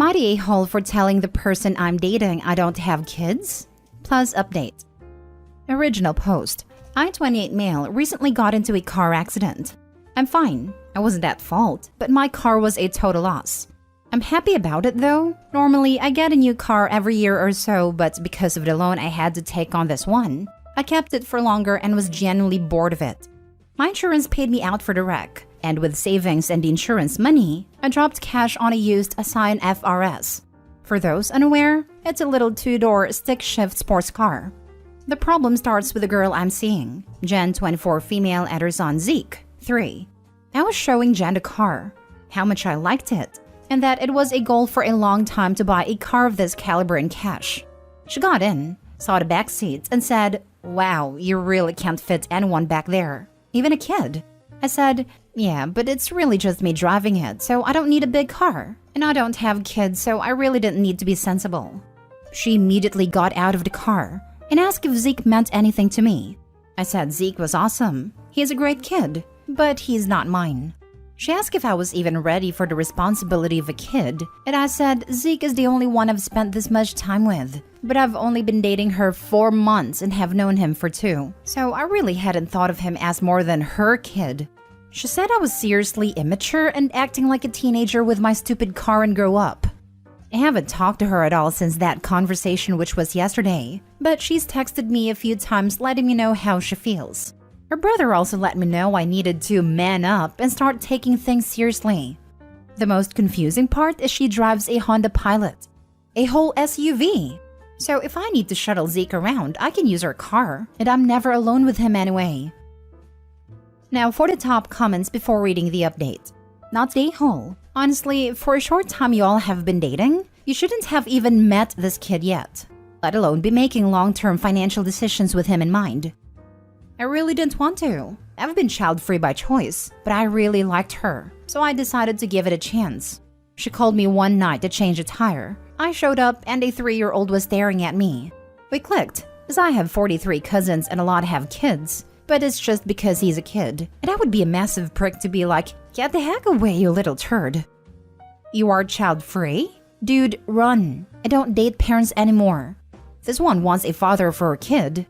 Am I the a-hole for telling the person I'm dating I don't have kids? Plus update. Original post. I, 28 male, recently got into a car accident. I'm fine. I wasn't at fault, but my car was a total loss. I'm happy about it though. Normally, I get a new car every year or so, but because of the loan I had to take on this one, I kept it for longer and was genuinely bored of it. My insurance paid me out for the wreck, and with savings and the insurance money, I dropped cash on a used Ascion FRS. For those unaware, it's a little two-door stick-shift sports car. The problem starts with the girl I'm seeing, Jen, 24 female, and her son Zeke, 3. I was showing Jen the car, how much I liked it, and that it was a goal for a long time to buy a car of this caliber in cash. She got in, saw the back seats, and said, "Wow, you really can't fit anyone back there, even a kid." I said, "Yeah, but it's really just me driving it, so I don't need a big car. And I don't have kids, so I really didn't need to be sensible." She immediately got out of the car and asked if Zeke meant anything to me. I said Zeke was awesome. He's a great kid, but he's not mine. She asked if I was even ready for the responsibility of a kid, and I said Zeke is the only one I've spent this much time with, but I've only been dating her 4 months and have known him for 2, so I really hadn't thought of him as more than her kid. She said I was seriously immature and acting like a teenager with my stupid car and grow up. I haven't talked to her at all since that conversation, which was yesterday, but she's texted me a few times letting me know how she feels. Her brother also let me know I needed to man up and start taking things seriously. The most confusing part is she drives a Honda Pilot, a whole SUV. So if I need to shuttle Zeke around, I can use her car, and I'm never alone with him anyway. Now for the top comments before reading the update. Not the a-hole. Honestly, for a short time you all have been dating, you shouldn't have even met this kid yet, let alone be making long-term financial decisions with him in mind. I really didn't want to. I've been child-free by choice, but I really liked her, so I decided to give it a chance. She called me one night to change a tire. I showed up and a 3-year-old was staring at me. We clicked, as I have 43 cousins and a lot have kids, but it's just because he's a kid, and I would be a massive prick to be like, "Get the heck away, you little turd." You are child-free? Dude, run. I don't date parents anymore. This one wants a father for a kid.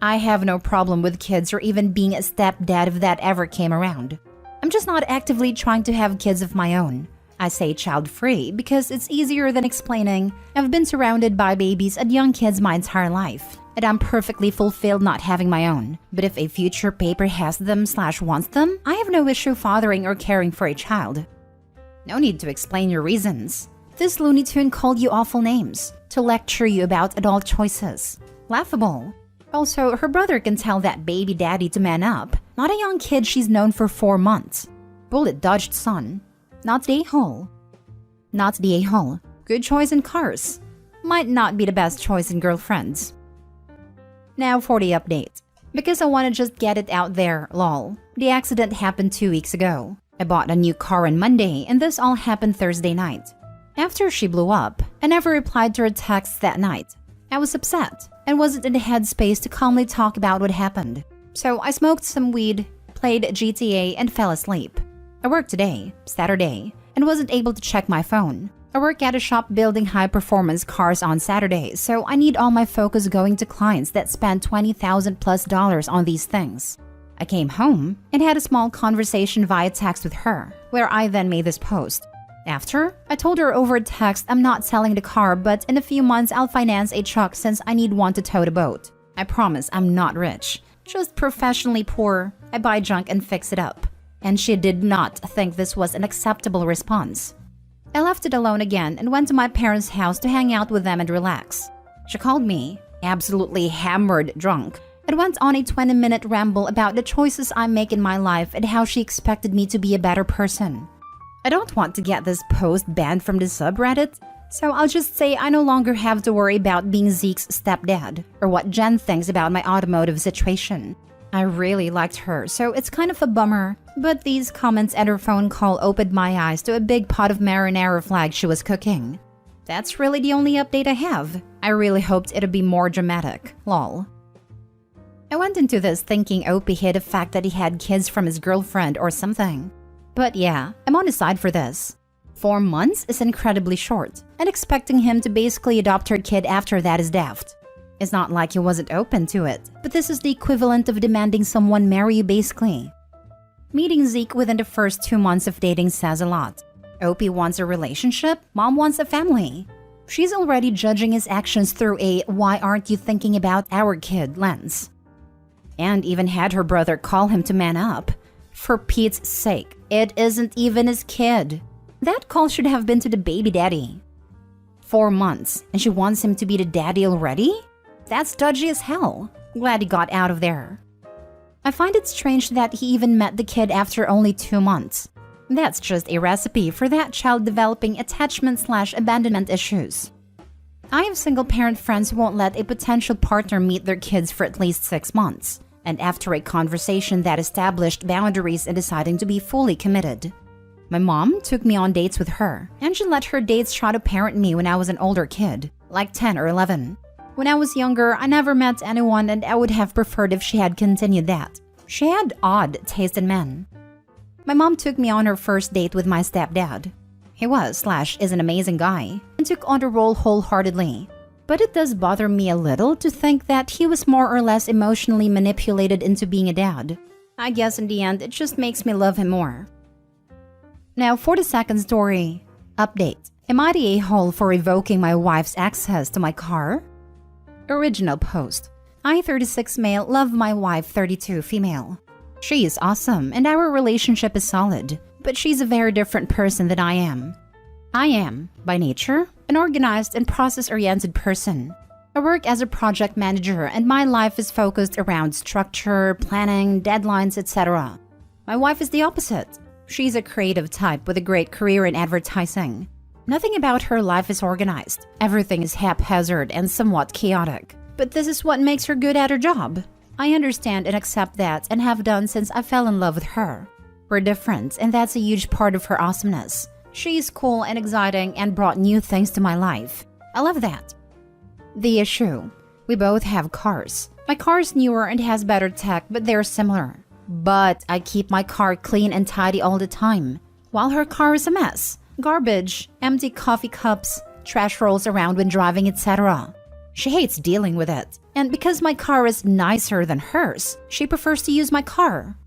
I have no problem with kids or even being a stepdad if that ever came around. I'm just not actively trying to have kids of my own. I say child-free because it's easier than explaining I've been surrounded by babies and young kids my entire life, and I'm perfectly fulfilled not having my own. But if a future paper has them/wants them, I have no issue fathering or caring for a child. No need to explain your reasons. This Looney Tune called you awful names to lecture you about adult choices. Laughable. Also, her brother can tell that baby daddy to man up, not a young kid she's known for 4 months. Bullet dodged, son. Not the a-hole. Not the a-hole. Good choice in cars. Might not be the best choice in girlfriends. Now for the update. Because I want to just get it out there, lol. The accident happened 2 weeks ago. I bought a new car on Monday, and this all happened Thursday night. After she blew up, I never replied to her texts that night. I was upset and wasn't in the headspace to calmly talk about what happened. So I smoked some weed, played GTA, and fell asleep. I worked today, Saturday, and wasn't able to check my phone. I work at a shop building high-performance cars on Saturday, so I need all my focus going to clients that spend $20,000+ on these things. I came home and had a small conversation via text with her, where I then made this post. After, I told her over text I'm not selling the car, but in a few months I'll finance a truck since I need one to tow the boat. I promise I'm not rich, just professionally poor. I buy junk and fix it up. And she did not think this was an acceptable response. I left it alone again and went to my parents' house to hang out with them and relax. She called me, absolutely hammered drunk, and went on a 20-minute ramble about the choices I make in my life and how she expected me to be a better person. I don't want to get this post banned from the subreddit, so I'll just say I no longer have to worry about being Zeke's stepdad or what Jen thinks about my automotive situation. I really liked her, so it's kind of a bummer, but these comments and her phone call opened my eyes to a big pot of marinara flag she was cooking. That's really the only update I have. I really hoped it'd be more dramatic, lol. I went into this thinking Opie hid the fact that he had kids from his girlfriend or something. But yeah, I'm on his side for this. 4 months is incredibly short, and expecting him to basically adopt her kid after that is daft. It's not like he wasn't open to it, but this is the equivalent of demanding someone marry you basically. Meeting Zeke within the first 2 months of dating says a lot. Opie wants a relationship, Mom wants a family. She's already judging his actions through a "why aren't you thinking about our kid" lens. And even had her brother call him to man up. For Pete's sake, it isn't even his kid. That call should have been to the baby daddy. 4 months, and she wants him to be the daddy already? That's dodgy as hell. Glad he got out of there. I find it strange that he even met the kid after only 2 months. That's just a recipe for that child developing attachment/abandonment issues. I have single-parent friends who won't let a potential partner meet their kids for at least 6 months, and after a conversation that established boundaries and deciding to be fully committed. My mom took me on dates with her, and she let her dates try to parent me when I was an older kid, like 10 or 11. When I was younger, I never met anyone, and I would have preferred if she had continued that. She had odd taste in men. My mom took me on her first date with my stepdad. He was/is an amazing guy, and took on the role wholeheartedly. But it does bother me a little to think that he was more or less emotionally manipulated into being a dad. I guess in the end, it just makes me love him more. Now for the second story. Update. Am I the a-hole for revoking my wife's access to my car? Original post. I, 36 male, love my wife, 32 female. She is awesome and our relationship is solid, but she's a very different person than I am. I am, by nature, an organized and process-oriented person. I work as a project manager and my life is focused around structure, planning, deadlines, etc. My wife is the opposite. She's a creative type with a great career in advertising. Nothing about her life is organized. Everything is haphazard and somewhat chaotic. But this is what makes her good at her job. I understand and accept that and have done since I fell in love with her. We're different and that's a huge part of her awesomeness. She's cool and exciting and brought new things to my life. I love that. The issue. We both have cars. My car is newer and has better tech, but they're similar. But I keep my car clean and tidy all the time, while her car is a mess. Garbage, empty coffee cups, trash rolls around when driving, etc. She hates dealing with it. And because my car is nicer than hers, she prefers to use my car.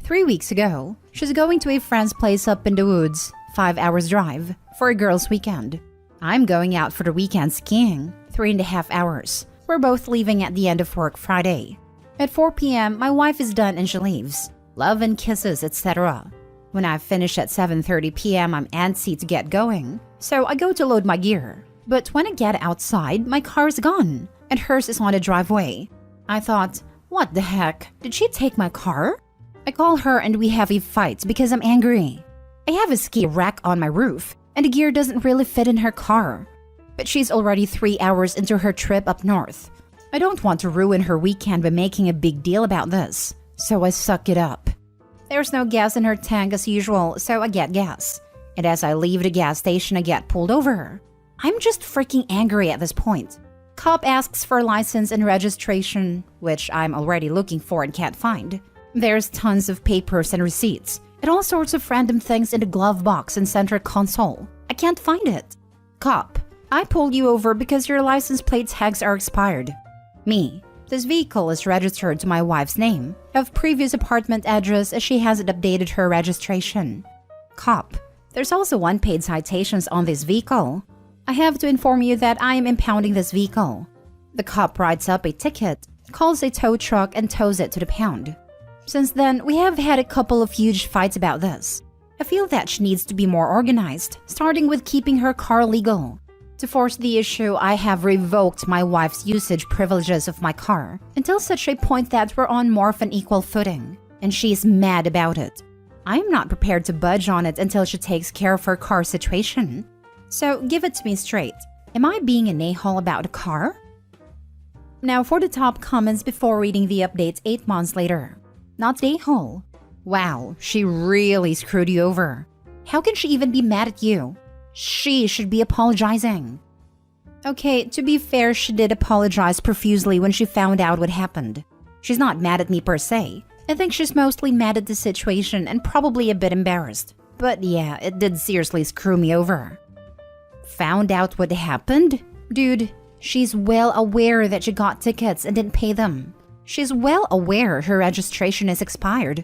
3 weeks ago, she's going to a friend's place up in the woods, 5 hours drive, for a girls' weekend. I'm going out for the weekend skiing, 3.5 hours. We're both leaving at the end of work Friday. At 4 p.m., my wife is done and she leaves. Love and kisses, etc. When I finish at 7:30 p.m., I'm antsy to get going, so I go to load my gear. But when I get outside, my car is gone, and hers is on the driveway. I thought, what the heck? Did she take my car? I call her and we have a fight because I'm angry. I have a ski rack on my roof, and the gear doesn't really fit in her car. But she's already 3 hours into her trip up north. I don't want to ruin her weekend by making a big deal about this, so I suck it up. There's no gas in her tank as usual, so I get gas. And as I leave the gas station, I get pulled over. I'm just freaking angry at this point. Cop asks for license and registration, which I'm already looking for and can't find. There's tons of papers and receipts, and all sorts of random things in the glove box and center console. I can't find it. Cop, I pulled you over because your license plate tags are expired. Me, this vehicle is registered to my wife's name, of previous apartment address as she hasn't updated her registration. Cop, there's also unpaid citations on this vehicle. I have to inform you that I am impounding this vehicle. The cop writes up a ticket, calls a tow truck and tows it to the pound. Since then, we have had a couple of huge fights about this. I feel that she needs to be more organized, starting with keeping her car legal. To force the issue, I have revoked my wife's usage privileges of my car until such a point that we're on more of an equal footing, and she's mad about it. I'm not prepared to budge on it until she takes care of her car situation. So give it to me straight. Am I being an a-hole about a car? Now for the top comments before reading the updates 8 months later. Not a-hole. Wow, she really screwed you over. How can she even be mad at you? She should be apologizing. Okay, to be fair, she did apologize profusely when she found out what happened. She's not mad at me per se. I think she's mostly mad at the situation and probably a bit embarrassed. But yeah, it did seriously screw me over. Found out what happened? Dude, she's well aware that she got tickets and didn't pay them. She's well aware her registration is expired.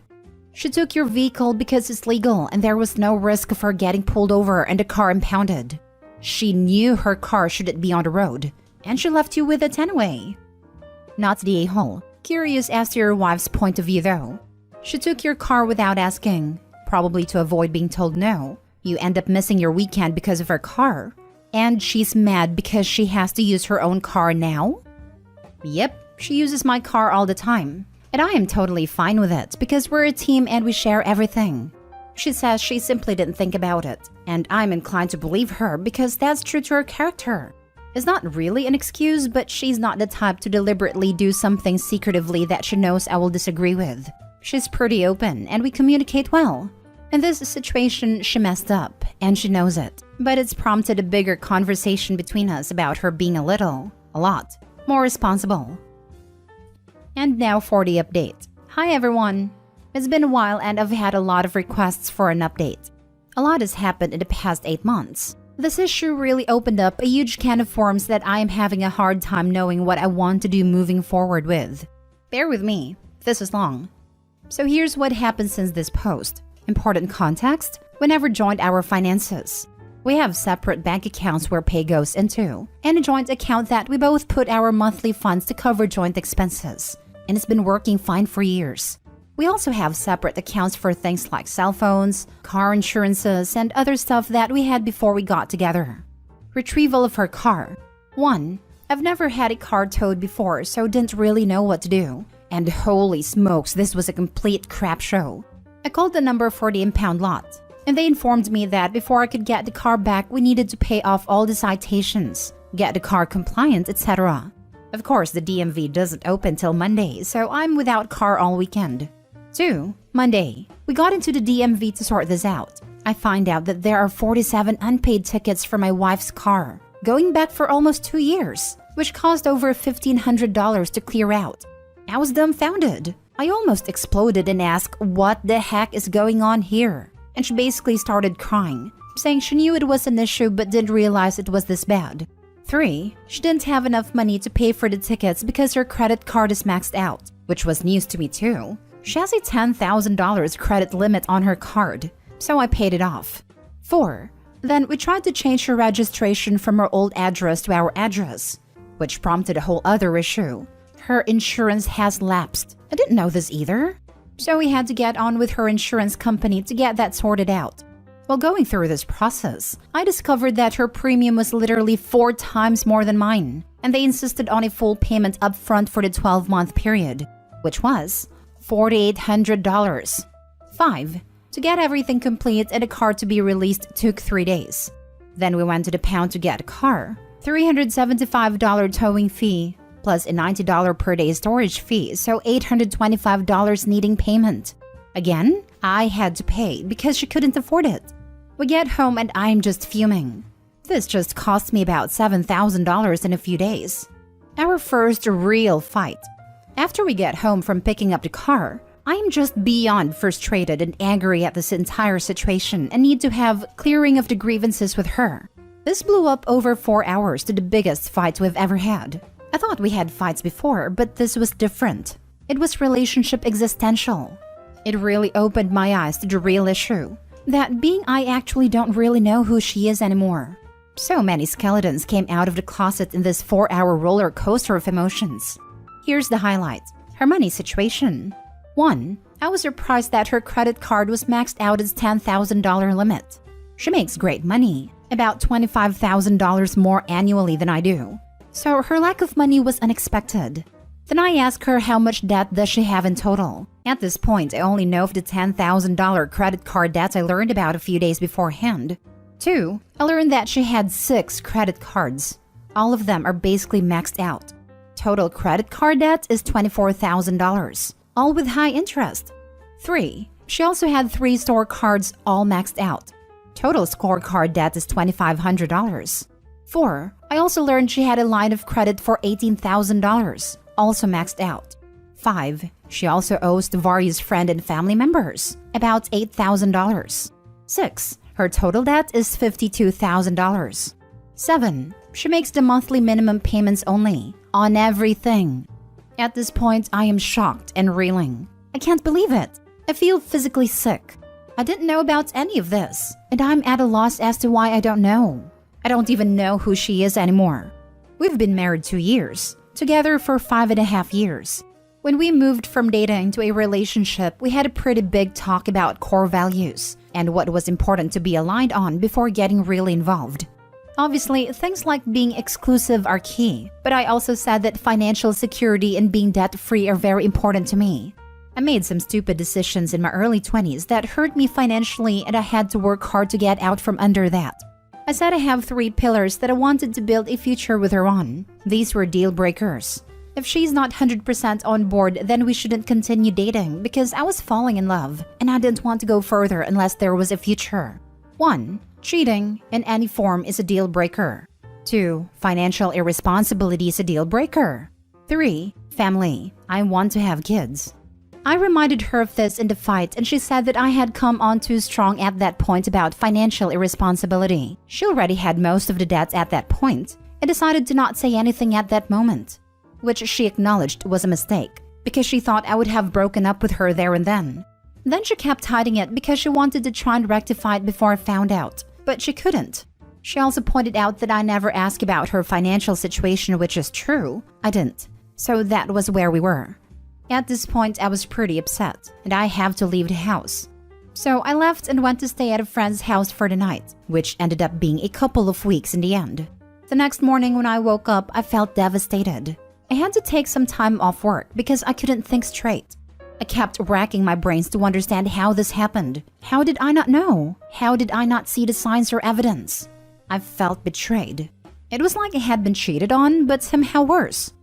She took your vehicle because it's legal and there was no risk of her getting pulled over and the car impounded. She knew her car shouldn't be on the road, and she left you with it anyway. Not the a-hole. Curious as to your wife's point of view though. She took your car without asking, probably to avoid being told no. You end up missing your weekend because of her car. And she's mad because she has to use her own car now? Yep, she uses my car all the time. And I am totally fine with it because we're a team and we share everything. She says she simply didn't think about it, and I'm inclined to believe her because that's true to her character. It's not really an excuse, but she's not the type to deliberately do something secretively that she knows I will disagree with. She's pretty open and we communicate well. In this situation, she messed up, and she knows it. But it's prompted a bigger conversation between us about her being a lot, more responsible. And now for the update. Hi everyone! It's been a while and I've had a lot of requests for an update. A lot has happened in the past 8 months. This issue really opened up a huge can of worms that I am having a hard time knowing what I want to do moving forward with. Bear with me, this is long. So here's what happened since this post. Important context, we never joined our finances. We have separate bank accounts where pay goes into, and a joint account that we both put our monthly funds to cover joint expenses. And it's been working fine for years. We also have separate accounts for things like cell phones, car insurances, and other stuff that we had before we got together. Retrieval of her car. 1. I've never had a car towed before, so didn't really know what to do. And holy smokes, this was a complete crap show. I called the number for the impound lot, and they informed me that before I could get the car back, we needed to pay off all the citations, get the car compliant, etc. Of course, the DMV doesn't open till Monday, so I'm without car all weekend. 2. Monday. We got into the DMV to sort this out. I find out that there are 47 unpaid tickets for my wife's car, going back for almost 2 years, which cost over $1,500 to clear out. I was dumbfounded. I almost exploded and asked what the heck is going on here. And she basically started crying, saying she knew it was an issue but didn't realize it was this bad. 3. She didn't have enough money to pay for the tickets because her credit card is maxed out, which was news to me too. She has a $10,000 credit limit on her card, so I paid it off. 4. Then we tried to change her registration from her old address to our address, which prompted a whole other issue. Her insurance has lapsed. I didn't know this either. So we had to get on with her insurance company to get that sorted out. While going through this process, I discovered that her premium was literally 4 times more than mine, and they insisted on a full payment upfront for the 12-month period, which was $4,800. 5. To get everything complete and a car to be released took 3 days. Then we went to the pound to get a car. $375 towing fee, plus a $90 per day storage fee, so $825 needing payment. Again, I had to pay because she couldn't afford it. We get home and I'm just fuming. This just cost me about $7,000 in a few days. Our first real fight. After we get home from picking up the car, I am just beyond frustrated and angry at this entire situation and need to have clearing of the grievances with her. This blew up over 4 hours to the biggest fight we've ever had. I thought we had fights before, but this was different. It was relationship existential. It really opened my eyes to the real issue. That being I actually don't really know who she is anymore. So many skeletons came out of the closet in this 4-hour roller coaster of emotions. Here's the highlight. Her money situation. 1. I was surprised that her credit card was maxed out its $10,000 limit. She makes great money, about $25,000 more annually than I do. So her lack of money was unexpected. Then I asked her how much debt does she have in total. At this point, I only know of the $10,000 credit card debt I learned about a few days beforehand. 2. I learned that she had 6 credit cards. All of them are basically maxed out. Total credit card debt is $24,000, all with high interest. 3. She also had 3 store cards all maxed out. Total scorecard debt is $2,500. 4. I also learned she had a line of credit for $18,000, also maxed out. 5. She also owes to various friend and family members, about $8,000. 6. Her total debt is $52,000. 7. She makes the monthly minimum payments only, on everything. At this point, I am shocked and reeling. I can't believe it. I feel physically sick. I didn't know about any of this, and I'm at a loss as to why I don't know. I don't even know who she is anymore. We've been married 2 years, together for 5.5 years. When we moved from dating to a relationship, we had a pretty big talk about core values and what was important to be aligned on before getting really involved. Obviously, things like being exclusive are key, but I also said that financial security and being debt-free are very important to me. I made some stupid decisions in my early 20s that hurt me financially, and I had to work hard to get out from under that. I said I have 3 pillars that I wanted to build a future with her on. These were deal breakers. If she's not 100% on board, then we shouldn't continue dating because I was falling in love and I didn't want to go further unless there was a future. 1. Cheating in any form is a deal breaker. 2. Financial irresponsibility is a deal breaker. 3. Family. I want to have kids. I reminded her of this in the fight, and she said that I had come on too strong at that point about financial irresponsibility. She already had most of the debts at that point and decided to not say anything at that moment, which she acknowledged was a mistake because she thought I would have broken up with her there and then. Then she kept hiding it because she wanted to try and rectify it before I found out, but she couldn't. She also pointed out that I never asked about her financial situation, which is true. I didn't. So that was where we were. At this point, I was pretty upset, and I have to leave the house. So I left and went to stay at a friend's house for the night, which ended up being a couple of weeks in the end. The next morning when I woke up, I felt devastated. I had to take some time off work because I couldn't think straight. I kept racking my brains to understand how this happened. How did I not know? How did I not see the signs or evidence? I felt betrayed. It was like I had been cheated on, but somehow worse.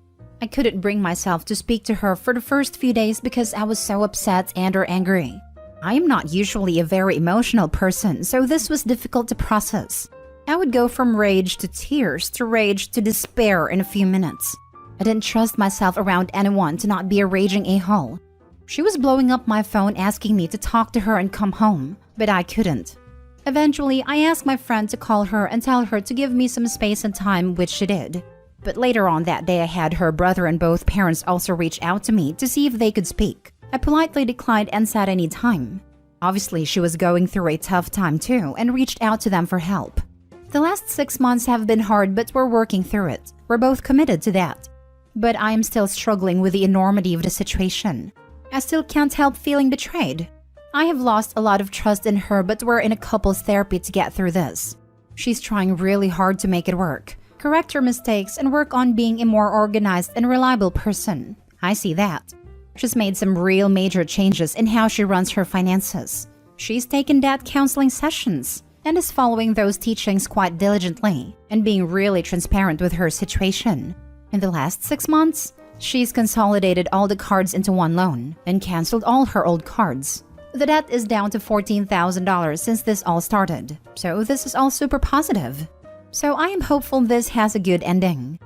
I couldn't bring myself to speak to her for the first few days because I was so upset and or angry. I am not usually a very emotional person, so this was difficult to process. I would go from rage to tears to rage to despair in a few minutes. I didn't trust myself around anyone to not be a raging a-hole. She was blowing up my phone asking me to talk to her and come home, but I couldn't. Eventually, I asked my friend to call her and tell her to give me some space and time, which she did. But later on that day, I had her brother and both parents also reach out to me to see if they could speak. I politely declined and said I need time. Obviously, she was going through a tough time too and reached out to them for help. The last 6 months have been hard, but we're working through it. We're both committed to that. But I am still struggling with the enormity of the situation. I still can't help feeling betrayed. I have lost a lot of trust in her, but we're in a couples therapy to get through this. She's trying really hard to make it work, correct her mistakes, and work on being a more organized and reliable person. I see that. She's made some real major changes in how she runs her finances. She's taken debt counseling sessions and is following those teachings quite diligently and being really transparent with her situation. In the last 6 months, she's consolidated all the cards into one loan and canceled all her old cards. The debt is down to $14,000 since this all started, so this is all super positive. So I am hopeful this has a good ending.